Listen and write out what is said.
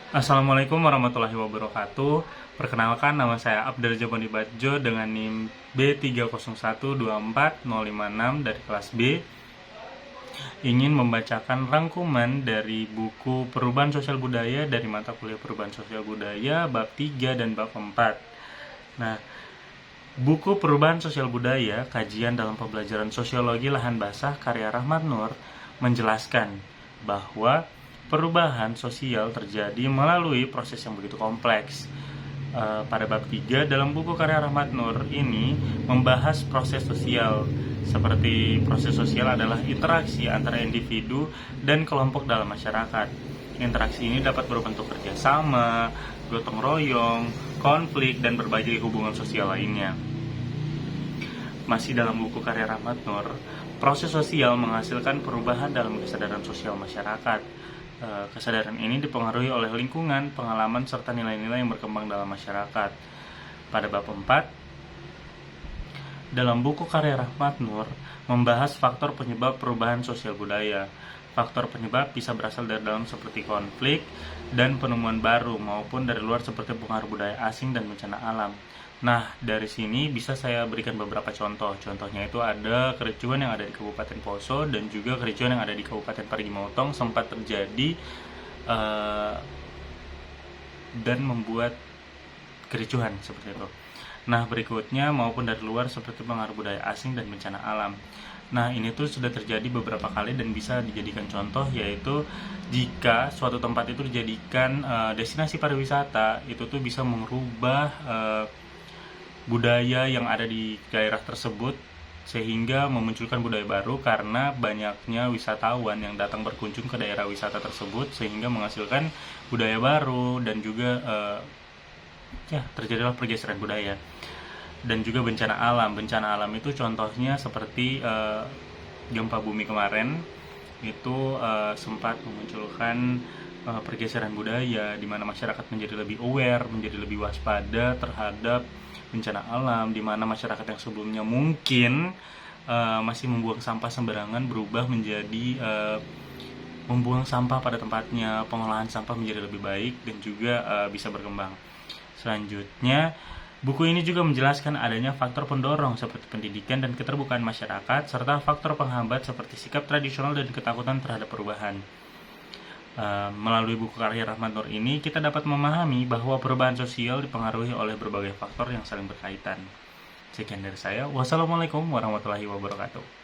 Assalamualaikum warahmatullahi wabarakatuh. Perkenalkan, nama saya Abdul Jabani Badjo dengan NIM B30124056 dari kelas B. Ingin membacakan rangkuman dari buku Perubahan Sosial Budaya dari mata kuliah Perubahan Sosial Budaya bab 3 dan bab 4. Nah, buku Perubahan Sosial Budaya, Kajian dalam Pembelajaran Sosiologi Lahan Basah karya Rahmat Nur menjelaskan bahwa perubahan sosial terjadi melalui proses yang begitu kompleks. Pada bab 3 dalam buku karya Rahmat Nur ini membahas proses sosial, seperti proses sosial adalah interaksi antara individu dan kelompok dalam masyarakat. Interaksi ini dapat berbentuk kerjasama, gotong royong, konflik, dan berbagai hubungan sosial lainnya. Masih dalam buku karya Rahmat Nur, proses sosial menghasilkan perubahan dalam kesadaran sosial masyarakat. Kesadaran ini dipengaruhi oleh lingkungan, pengalaman, serta nilai-nilai yang berkembang dalam masyarakat. Pada bab 4, dalam buku karya Rahmat Nur membahas faktor penyebab perubahan sosial budaya. Faktor penyebab bisa berasal dari dalam seperti konflik dan penemuan baru, maupun dari luar seperti pengaruh budaya asing dan bencana alam. Nah, dari sini bisa saya berikan beberapa contoh. Contohnya itu ada kericuhan yang ada di Kabupaten Poso dan juga kericuhan yang ada di Kabupaten Parigi Motong sempat terjadi dan membuat kericuhan seperti itu. Nah, berikutnya maupun dari luar seperti pengaruh budaya asing dan bencana alam. Nah, ini tuh sudah terjadi beberapa kali dan bisa dijadikan contoh, yaitu jika suatu tempat itu dijadikan destinasi pariwisata, itu tuh bisa merubah budaya yang ada di daerah tersebut sehingga memunculkan budaya baru karena banyaknya wisatawan yang datang berkunjung ke daerah wisata tersebut sehingga menghasilkan budaya baru dan juga terjadilah pergeseran budaya. Dan juga bencana alam. Bencana alam itu contohnya seperti gempa bumi kemarin itu sempat memunculkan pergeseran budaya di mana masyarakat menjadi lebih aware, menjadi lebih waspada terhadap bencana alam, di mana masyarakat yang sebelumnya mungkin masih membuang sampah sembarangan berubah menjadi membuang sampah pada tempatnya, pengolahan sampah menjadi lebih baik dan juga bisa berkembang. Selanjutnya, buku ini juga menjelaskan adanya faktor pendorong seperti pendidikan dan keterbukaan masyarakat, serta faktor penghambat seperti sikap tradisional dan ketakutan terhadap perubahan. Melalui buku karya Rahmat Nur ini, kita dapat memahami bahwa perubahan sosial dipengaruhi oleh berbagai faktor yang saling berkaitan. Sekian dari saya. Wassalamualaikum warahmatullahi wabarakatuh.